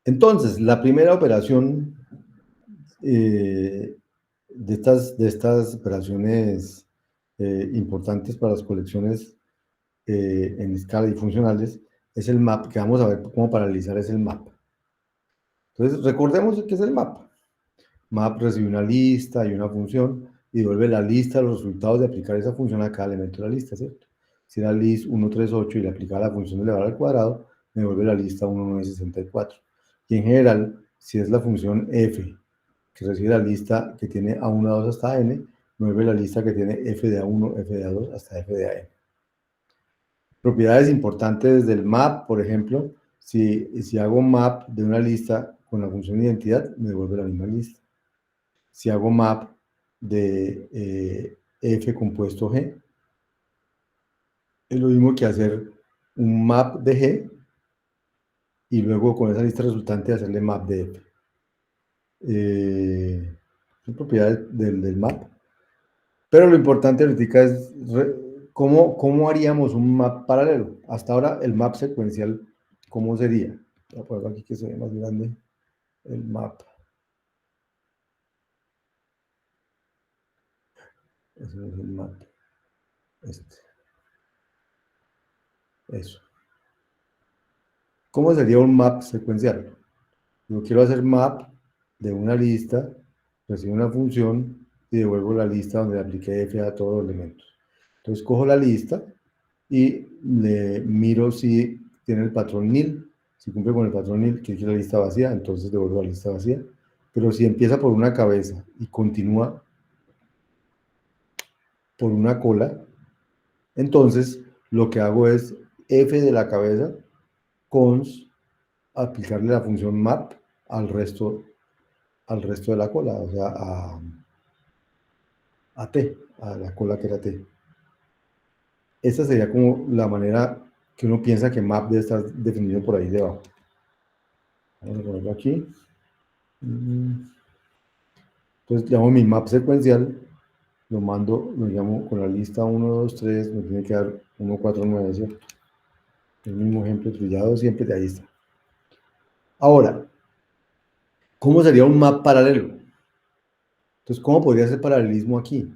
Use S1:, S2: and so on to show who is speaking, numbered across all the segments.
S1: Entonces, la primera operación de estas operaciones importantes para las colecciones en escala y funcionales es el map, que vamos a ver cómo paralizar es el map. Entonces, recordemos qué es el map. Map recibe una lista y una función y devuelve la lista, los resultados de aplicar esa función a cada elemento de la lista, ¿cierto? Si era list 138 y le aplicaba la función de elevar al cuadrado, me devuelve la lista 1964. Y en general, si es la función f, que recibe la lista que tiene A1, A2 hasta n, me devuelve la lista que tiene f de A1, f de A2 hasta f de an. Propiedades importantes del map, por ejemplo, si hago map de una lista con la función identidad, me devuelve la misma lista. Si hago map de f compuesto g, es lo mismo que hacer un map de g y luego con esa lista resultante hacerle map de f. Son propiedades del map. Pero lo importante ahorita es cómo haríamos un map paralelo. Hasta ahora el map secuencial, ¿cómo sería? Voy a ponerlo aquí que se ve más grande. El map. Ese es el map. Eso. ¿Cómo sería un map secuencial? Yo quiero hacer map de una lista, recibo una función y devuelvo la lista donde le apliqué f a todos los elementos. Entonces cojo la lista y le miro si tiene el patrón nil. Si cumple con el patrón nil, quiere decir la lista vacía, entonces devuelvo la lista vacía. Pero si empieza por una cabeza y continúa por una cola, entonces lo que hago es f de la cabeza cons aplicarle la función map al resto de la cola, o sea, a T, a la cola que era T. Esta sería como la manera que uno piensa que map debe estar definido por ahí debajo. Vamos a ponerlo aquí. Entonces llamo mi map secuencial, lo mando, lo llamo con la lista 1, 2, 3, me tiene que dar 1, 4, 9, ¿cierto? El mismo ejemplo trillado siempre de ahí está. Ahora, ¿cómo sería un map paralelo? Entonces, ¿cómo podría ser paralelismo aquí?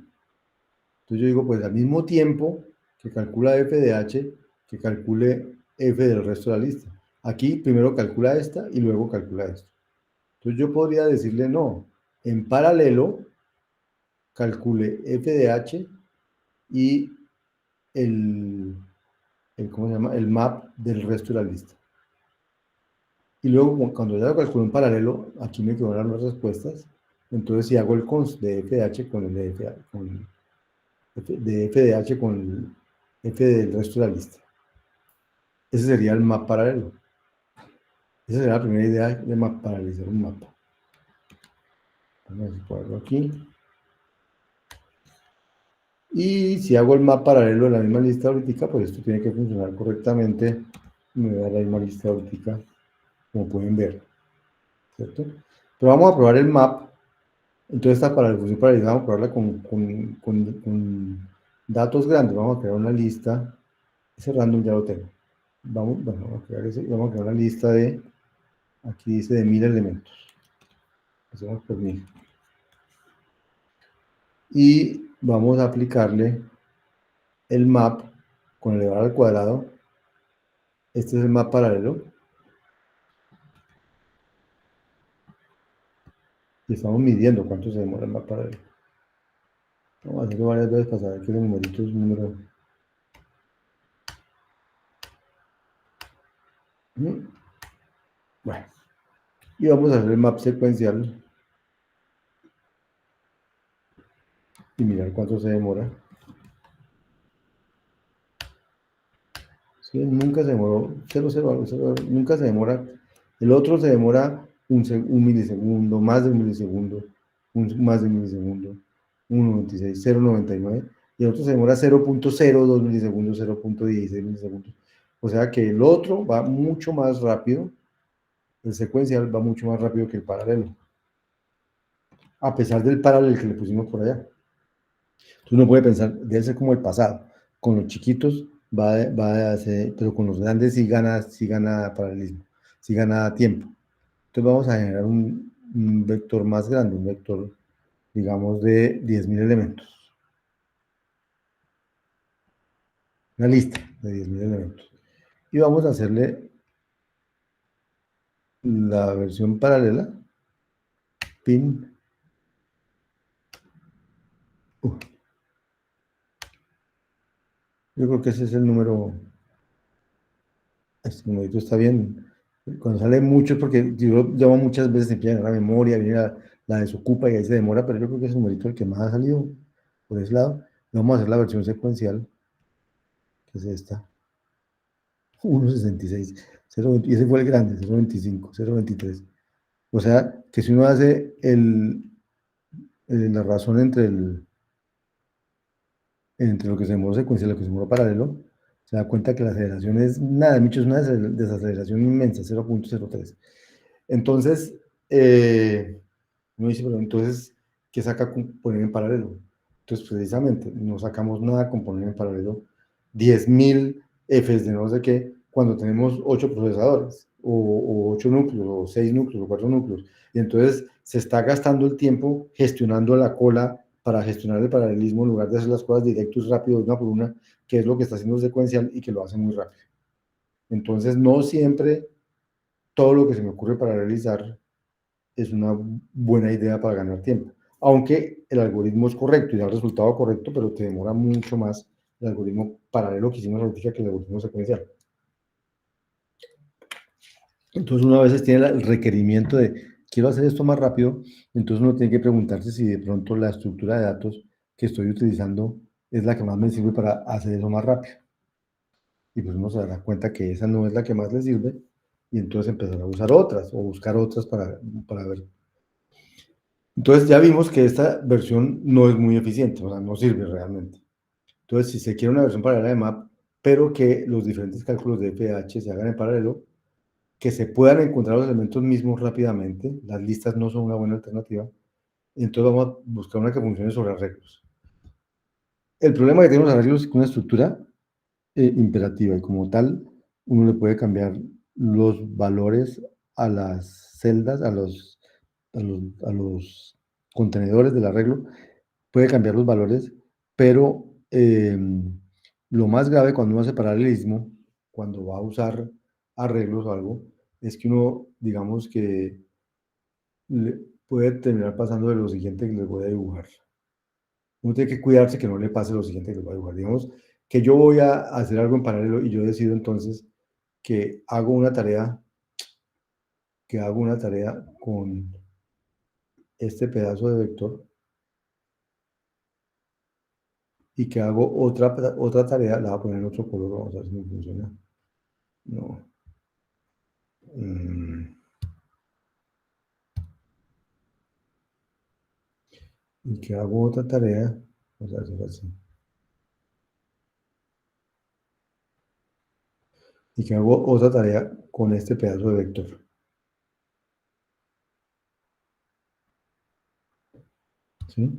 S1: Entonces yo digo, pues al mismo tiempo que calcula f de h, que calcule f del resto de la lista. Aquí primero calcula esta y luego calcula esto. Entonces yo podría decirle, no, en paralelo calcule f de h y ¿cómo se llama? El map del resto de la lista. Y luego cuando ya lo calculo en paralelo, aquí me quedan las respuestas. Entonces si hago el const de f de h con el de f de h con f del resto de la lista. Ese sería el map paralelo. Esa sería la primera idea de paralelizar un mapa. Vamos a ponerlo aquí. Y si hago el map paralelo de la misma lista ahorita, pues esto tiene que funcionar correctamente. Me voy a dar la misma lista ahorita, como pueden ver. ¿Cierto? Pero vamos a probar el map. Entonces, esta función paralizada vamos a probarla con datos grandes. Vamos a crear una lista. Ese random ya lo tengo. Vamos a crear una lista de, aquí dice de 1000 elementos. Hacemos por 1000. Y vamos a aplicarle el map con elevar al cuadrado. Este es el map paralelo. Y estamos midiendo cuánto se demora el map paralelo. Vamos a hacerlo varias veces para saber que el numerito es un número. Bueno. Y vamos a hacer el map secuencial. Y mirar cuánto se demora. Sí, nunca se demoró, 0, 0, 0, nunca se demora. El otro se demora un milisegundo, más de un milisegundo, más de un milisegundo, 1.96, 0.99, y el otro se demora 0.02 milisegundos, 0.16 milisegundos. O sea que el otro va mucho más rápido, el secuencial va mucho más rápido que el paralelo, a pesar del paralelo que le pusimos por allá. Entonces uno puede pensar, debe ser como el pasado, con los chiquitos va a hacer, pero con los grandes sí gana paralelismo, sí gana tiempo. Entonces vamos a generar un vector más grande, un vector, digamos, de 10.000 elementos. Una lista de 10.000 elementos. Y vamos a hacerle la versión paralela, pin. Yo creo que ese es el número. Este numerito está bien. Cuando sale mucho, porque yo lo llamo muchas veces, empieza a llenar la memoria, viene la desocupa y ahí se demora, pero yo creo que ese numerito es el que más ha salido por ese lado. Vamos a hacer la versión secuencial, que es esta, 1.66, 0.20, y ese fue el grande, 0.25, 0.23. O sea, que si uno hace la razón entre lo que se demoró secuencial y lo que se demoró paralelo, se da cuenta que la aceleración es nada, mucho es una desaceleración inmensa, 0.03. Entonces, uno dice, pero entonces, ¿qué saca con poner en paralelo? Entonces, precisamente, no sacamos nada con poner en paralelo 10.000 Fs de no sé qué, cuando tenemos 8 procesadores, o 8 núcleos, o 6 núcleos, o 4 núcleos. Y entonces se está gastando el tiempo gestionando la cola para gestionar el paralelismo en lugar de hacer las cosas directas y rápido, una por una, que es lo que está haciendo secuencial y que lo hace muy rápido. Entonces, no siempre todo lo que se me ocurre para realizar es una buena idea para ganar tiempo. Aunque el algoritmo es correcto y da el resultado correcto, pero te demora mucho más el algoritmo paralelo que hicimos ahorita que el algoritmo secuencial. Entonces uno a veces tiene el requerimiento de, quiero hacer esto más rápido, entonces uno tiene que preguntarse si de pronto la estructura de datos que estoy utilizando es la que más me sirve para hacer eso más rápido. Y pues uno se dará cuenta que esa no es la que más le sirve y entonces empezará a usar otras o buscar otras para ver. Entonces ya vimos que esta versión no es muy eficiente, o sea, no sirve realmente. Entonces, si se quiere una versión paralela de MAP, pero que los diferentes cálculos de FH se hagan en paralelo, que se puedan encontrar los elementos mismos rápidamente, las listas no son una buena alternativa, entonces vamos a buscar una que funcione sobre arreglos. El problema que tenemos arreglos es que una estructura imperativa y como tal, uno le puede cambiar los valores a las celdas, a los contenedores del arreglo, puede cambiar los valores, pero lo más grave cuando uno hace paralelismo, cuando va a usar arreglos o algo, es que uno, digamos que puede terminar pasando de lo siguiente que les voy a dibujar. Uno tiene que cuidarse que no le pase lo siguiente que les voy a dibujar. Digamos que yo voy a hacer algo en paralelo y yo decido entonces que hago una tarea, con este pedazo de vector y que hago otra tarea, la voy a poner en otro color, vamos a ver si me funciona. No. Y que hago otra tarea, vamos a hacer así. Y que hago otra tarea con este pedazo de vector. ¿Sí?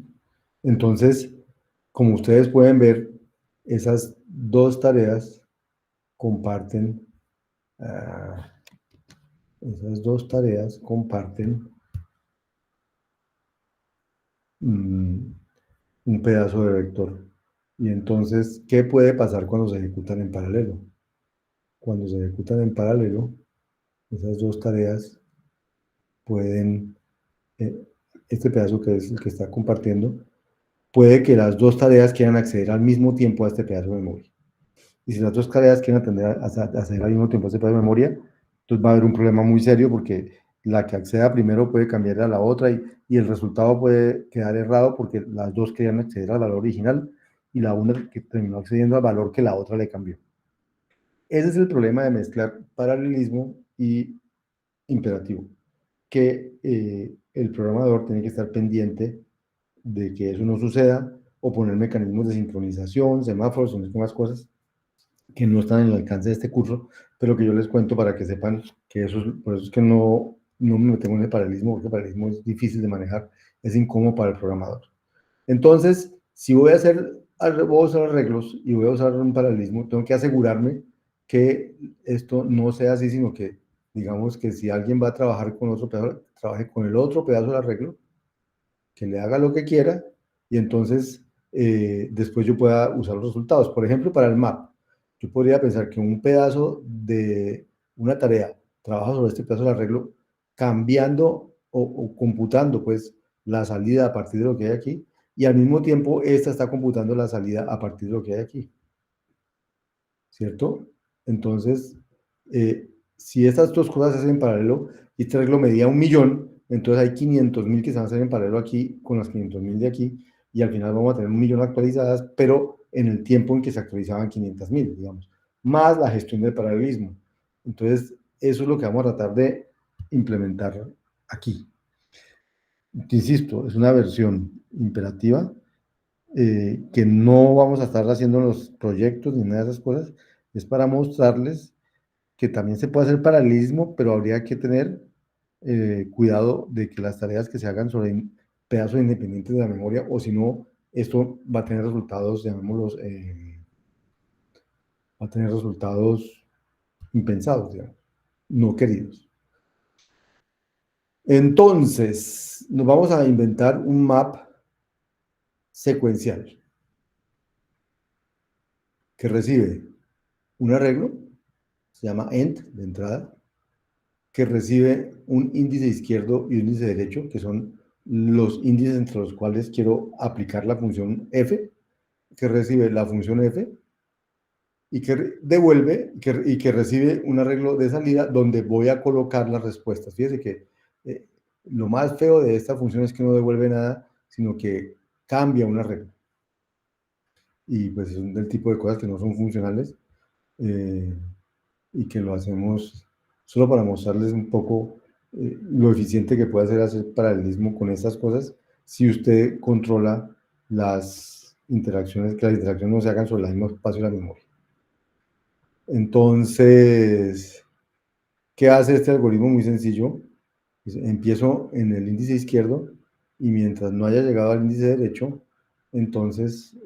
S1: Entonces, como ustedes pueden ver, esas dos tareas comparten, ah, un pedazo de vector. Y entonces, ¿qué puede pasar cuando se ejecutan en paralelo? Cuando se ejecutan en paralelo, esas dos tareas pueden, eh, este pedazo que es el que está compartiendo, puede que las dos tareas quieran acceder al mismo tiempo a este pedazo de memoria. Y si las dos tareas quieren acceder al mismo tiempo a este pedazo de memoria, entonces va a haber un problema muy serio porque la que acceda primero puede cambiar a la otra y el resultado puede quedar errado porque las dos querían acceder al valor original y la una que terminó accediendo al valor que la otra le cambió. Ese es el problema de mezclar paralelismo y imperativo, que el programador tiene que estar pendiente de que eso no suceda o poner mecanismos de sincronización, semáforos, no sé qué más cosas que no están en el alcance de este curso, pero que yo les cuento para que sepan que por eso es que no me metemos en el paralelismo, porque el paralelismo es difícil de manejar, es incómodo para el programador. Entonces, si voy a usar arreglos y voy a usar un paralelismo, tengo que asegurarme que esto no sea así, sino que digamos que si alguien va a trabajar con otro pedazo, trabaje con el otro pedazo del arreglo, que le haga lo que quiera, y entonces después yo pueda usar los resultados. Por ejemplo, para el map, yo podría pensar que un pedazo de una tarea trabaja sobre este pedazo del arreglo, cambiando o computando pues la salida a partir de lo que hay aquí, y al mismo tiempo esta está computando la salida a partir de lo que hay aquí, ¿cierto? Entonces, si estas dos cosas se hacen en paralelo, y este arreglo medía 1.000.000, entonces hay 500.000 que se van a hacer en paralelo aquí con las 500.000 de aquí, y al final vamos a tener 1.000.000 actualizadas, pero en el tiempo en que se actualizaban 500.000, digamos, más la gestión del paralelismo. Entonces, eso es lo que vamos a tratar de implementar aquí. Insisto, es una versión imperativa, que no vamos a estar haciendo los proyectos ni nada de esas cosas, es para mostrarles que también se puede hacer paralelismo, pero habría que tener cuidado de que las tareas que se hagan sobre pedazos independientes de la memoria, o si no, esto va a tener resultados, llamémoslos, va a tener resultados impensados, digamos, no queridos. Entonces, nos vamos a inventar un map secuencial que recibe un arreglo, se llama end de entrada, que recibe un índice izquierdo y un índice derecho, que son los índices entre los cuales quiero aplicar la función f, que recibe la función f y que devuelve y que recibe un arreglo de salida donde voy a colocar las respuestas. Fíjese que lo más feo de esta función es que no devuelve nada, sino que cambia un arreglo. Y pues son del tipo de cosas que no son funcionales, y que lo hacemos solo para mostrarles un poco lo eficiente que puede hacer paralelismo con estas cosas, si usted controla las interacciones, que las interacciones no se hagan sobre el mismo espacio de la memoria. Entonces, ¿qué hace este algoritmo? Muy sencillo. Pues empiezo en el índice izquierdo, y mientras no haya llegado al índice derecho, entonces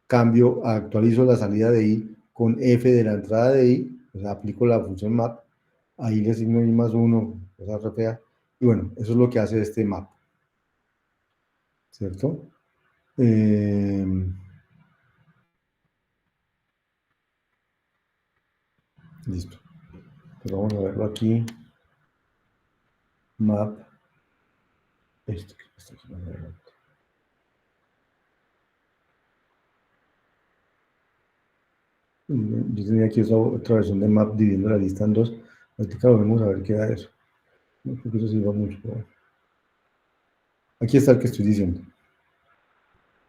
S1: actualizo la salida de i con f de la entrada de i, o sea, aplico la función map, ahí le asigno i más 1, cosa re fea, y bueno, eso es lo que hace este map, ¿cierto? Listo. Pues vamos a verlo aquí. Map. Esto, yo tenía aquí otra versión de map dividiendo la lista en dos. Ahorita vamos a ver qué da eso. No creo que eso sirva mucho, pero bueno. Aquí está el que estoy diciendo.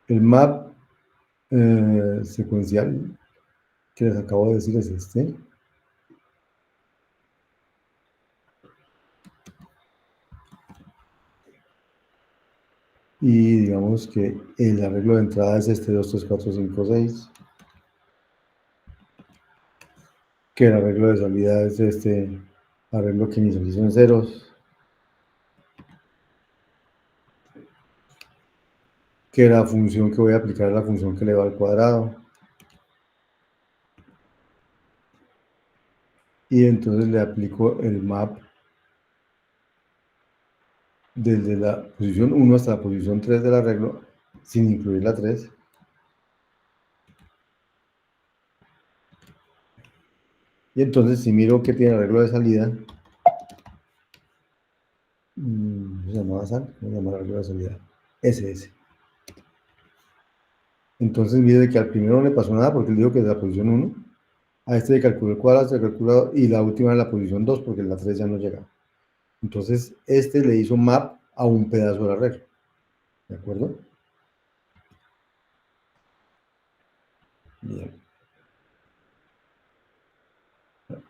S1: El map secuencial que les acabo de decir es este. Y digamos que el arreglo de entrada es este 2, 3, 4, 5, 6. Que el arreglo de salida es este arreglo que inicializa en ceros. Que la función que voy a aplicar es la función que le va al cuadrado. Y entonces le aplico el map desde la posición 1 hasta la posición 3 del arreglo, sin incluir la 3. Y entonces, si miro que tiene arreglo de salida, se llamaba SAL, voy a llamar arreglo de salida, SS. Entonces, mire que al primero no le pasó nada porque él dijo que es la posición 1. A este le calculó el cuadrado, se calculó, y la última es la posición 2 porque la 3 ya no llega. Entonces, este le hizo map a un pedazo del arreglo. ¿De acuerdo? Bien.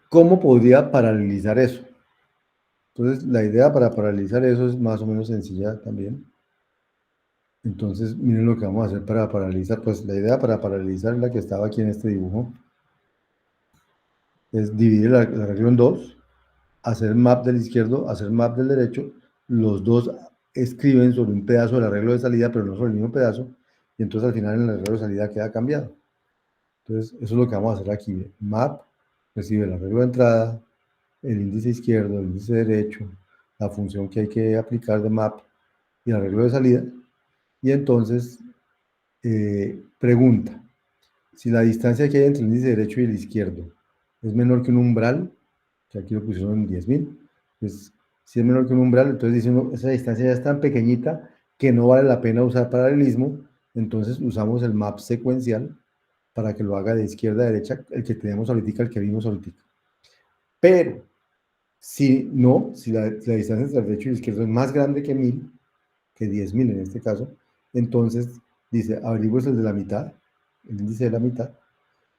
S1: ¿Cómo podría paralelizar eso? Entonces, la idea para paralelizar eso es más o menos sencilla también. Entonces, miren lo que vamos a hacer para paralelizar. Pues la idea para paralelizar es la que estaba aquí en este dibujo. Es dividir el arreglo en dos, hacer map del izquierdo, hacer map del derecho. Los dos escriben sobre un pedazo del arreglo de salida, pero no sobre el mismo pedazo. Y entonces al final en el arreglo de salida queda cambiado. Entonces, eso es lo que vamos a hacer aquí. Map recibe el arreglo de entrada, el índice izquierdo, el índice derecho, la función que hay que aplicar de map y el arreglo de salida. Y entonces pregunta, si la distancia que hay entre el índice derecho y el izquierdo es menor que un umbral, que aquí lo pusieron en 10.000, pues si es menor que un umbral, entonces dice uno, esa distancia ya es tan pequeñita que no vale la pena usar paralelismo, entonces usamos el map secuencial para que lo haga de izquierda a derecha, el que teníamos ahorita, el que vimos ahorita. Pero, si no, si la distancia entre el derecho y el izquierdo es más grande que 1000, que 10.000 en este caso, entonces dice, averigües el de la mitad, el índice de la mitad,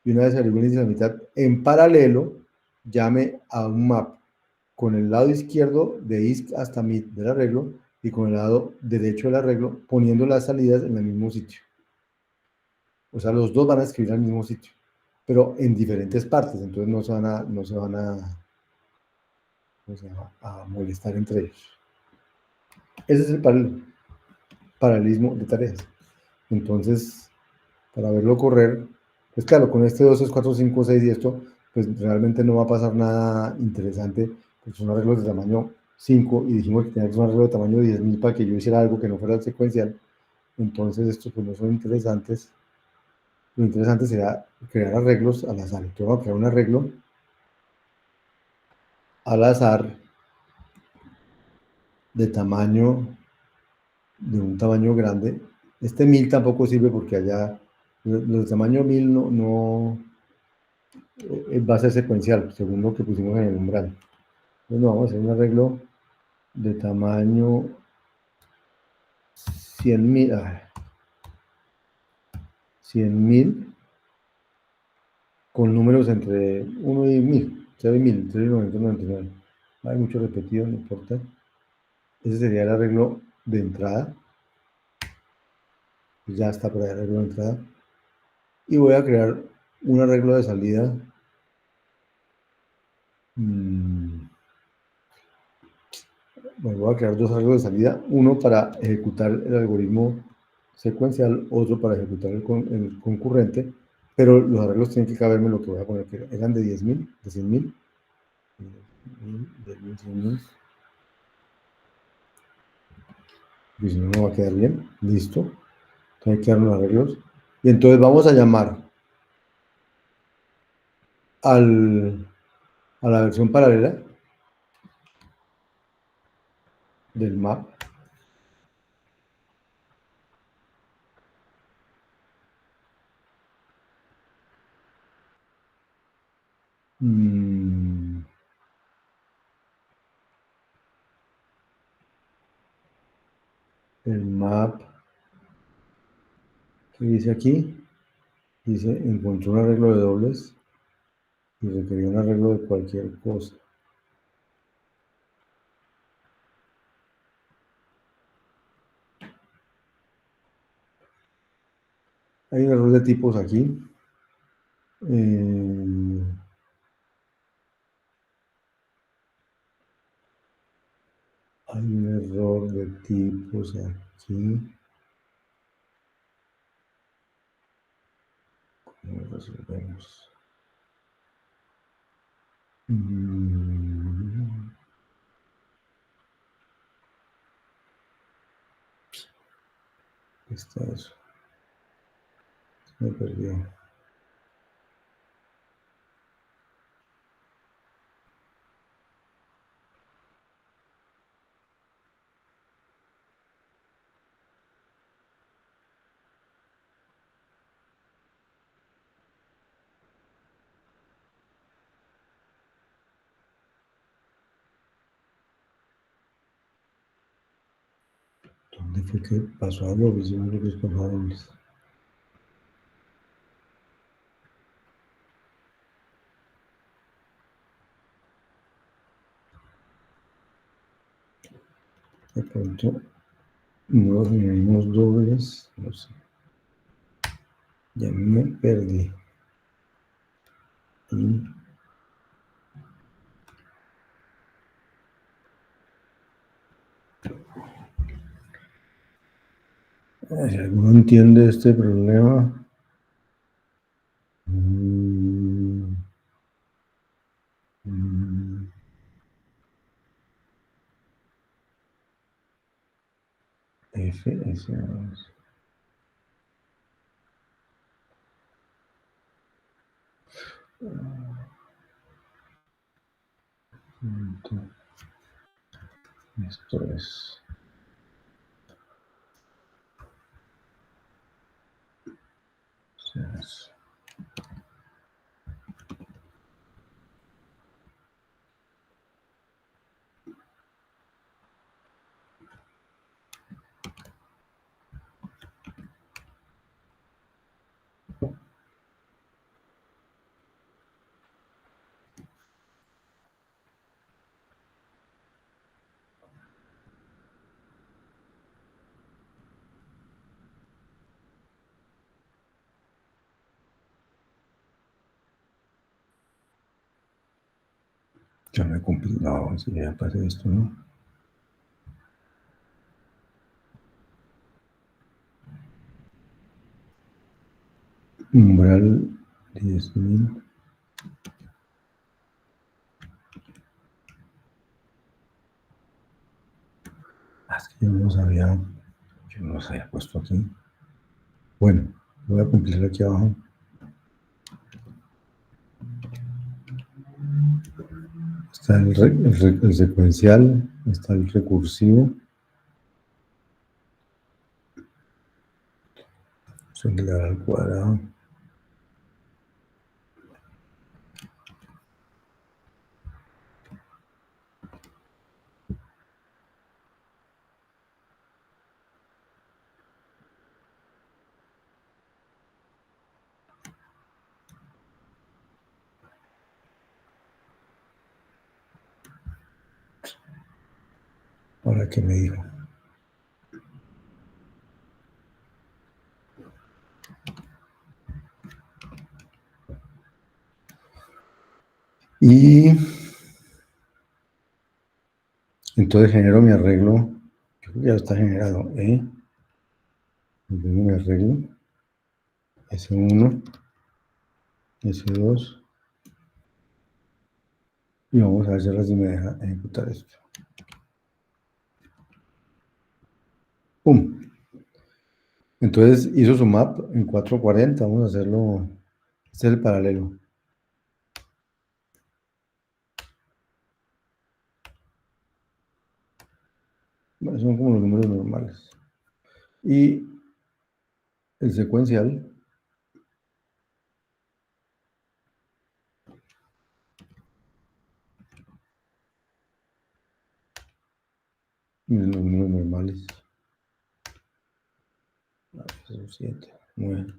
S1: y una vez averigüe el índice de la mitad, en paralelo, llame a un map con el lado izquierdo de ISC hasta MIT del arreglo y con el lado derecho del arreglo, poniendo las salidas en el mismo sitio. O sea, los dos van a escribir al mismo sitio, pero en diferentes partes, entonces no se van a molestar entre ellos. Ese es el paralelismo de tareas. Entonces, para verlo correr, pues claro, con este 2, 3, 4, 5, 6 y esto, pues realmente no va a pasar nada interesante, porque son arreglos de tamaño 5 y dijimos que tenía que ser un arreglo de tamaño 10.000 para que yo hiciera algo que no fuera secuencial. Entonces, estos pues no son interesantes. Lo interesante sería crear arreglos al azar. Entonces, vamos a crear un arreglo al azar de un tamaño grande. Este 1000 tampoco sirve porque allá los de tamaño 1000 va a ser secuencial, según lo que pusimos en el umbral. Entonces vamos a hacer un arreglo de tamaño 100.000, 100.000 con números entre 1 y 1000, 0 y 1000, 0 y 999. Hay mucho repetido, no importa. Ese sería el arreglo de entrada. Ya está por ahí el arreglo de entrada. Y voy a crear un arreglo de salida. Bueno, voy a crear dos arreglos de salida. Uno para ejecutar el algoritmo secuencial, otro para ejecutar el concurrente. Pero los arreglos tienen que caberme lo que voy a poner, que eran de 10.000, de 100.000. De 100.000. Y si no, no va a quedar bien. Listo. Hay que dar los arreglos. Y entonces vamos a llamar a la versión paralela del map. El map que dice aquí, dice, encontró un arreglo de dobles y requería un arreglo de cualquier cosa. Hay un error de tipos aquí. Hay un error de tipos aquí. ¿Cómo lo resolvemos? Está eso. Me perdí. ¿Dónde fue que pasó algo? Hicimos lo que es dobles. De pronto no tenemos dobles, no sé. Ya me perdí. Si alguno entiende este problema. FS2. Esto es. Ya me cumplí. No, si ya pasé esto, ¿no? Umbral 10.000. Es que yo no los había puesto aquí. Bueno, voy a cumplir aquí abajo. Está el secuencial, está el recursivo. Similar al cuadrado. Ahora que me dijo. Y entonces genero mi arreglo. Yo creo que ya está generado. Mi arreglo. S1, S2. Y vamos a ver si me deja ejecutar esto. ¡Pum! Entonces hizo su map en 440. Vamos a hacerlo. Este es el paralelo. Bueno, son como los números normales. Y el secuencial. Miren los números normales. Son 7, 9.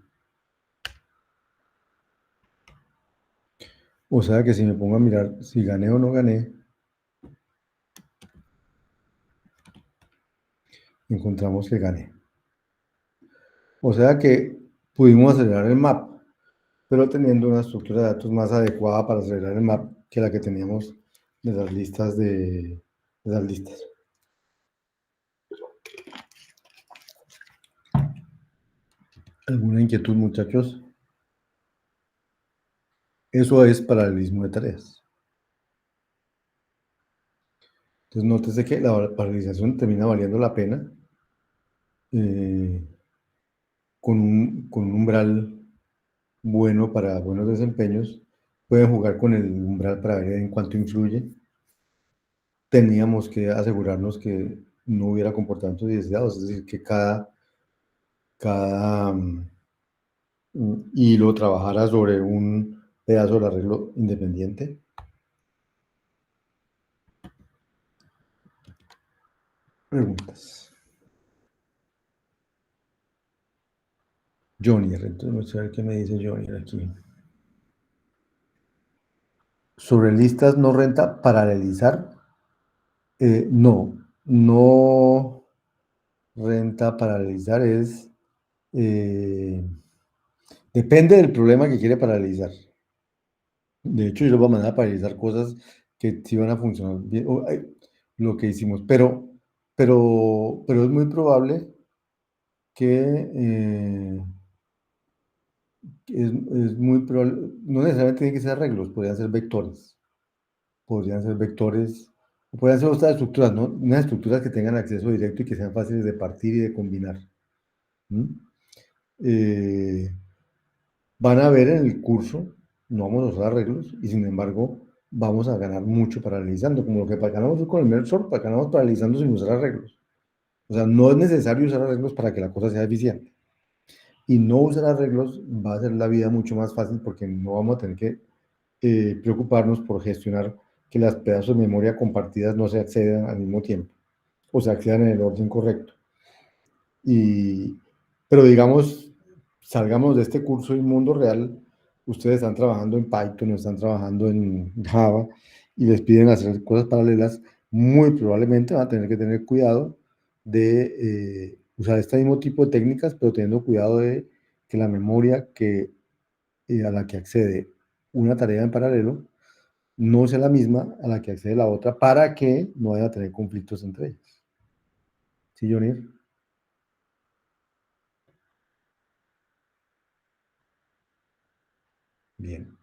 S1: O sea que si me pongo a mirar si gané o no gané, encontramos que gané. O sea que pudimos acelerar el map, pero teniendo una estructura de datos más adecuada para acelerar el map que la que teníamos de las listas de las listas. ¿Alguna inquietud, muchachos? Eso es paralelismo de tareas. Entonces, nótese que la paralelización termina valiendo la pena con un umbral bueno para buenos desempeños. Pueden jugar con el umbral para ver en cuánto influye. Teníamos que asegurarnos que no hubiera comportamientos deseados, es decir, que cada hilo trabajara sobre un pedazo del arreglo independiente. Preguntas. Johnny, entonces vamos a ver qué me dice Johnny aquí. Sobre listas no renta paralelizar. No renta paralelizar es... depende del problema que quiere paralelizar. De hecho, yo lo voy a mandar a paralelizar cosas que sí van a funcionar bien, lo que hicimos, pero es muy probable que es muy probable, no necesariamente tienen que ser arreglos, podrían ser vectores Pueden ser otras estructuras, ¿no? Unas estructuras que tengan acceso directo y que sean fáciles de partir y de combinar. ¿Mm? Eh, Van a ver en el curso, no vamos a usar arreglos y sin embargo vamos a ganar mucho paralizando, como lo que ganamos con el Mercor, ganamos paralizando sin usar arreglos. O sea, no es necesario usar arreglos para que la cosa sea eficiente. Y no usar arreglos va a hacer la vida mucho más fácil porque no vamos a tener que preocuparnos por gestionar que las pedazos de memoria compartidas no se accedan al mismo tiempo o se accedan en el orden correcto. Y, pero digamos, salgamos de este curso y mundo real, ustedes están trabajando en Python, están trabajando en Java y les piden hacer cosas paralelas, muy probablemente van a tener que tener cuidado de usar este mismo tipo de técnicas, pero teniendo cuidado de que la memoria a la que accede una tarea en paralelo no sea la misma a la que accede la otra para que no vaya a tener conflictos entre ellas. ¿Sí, Johnny? Bien.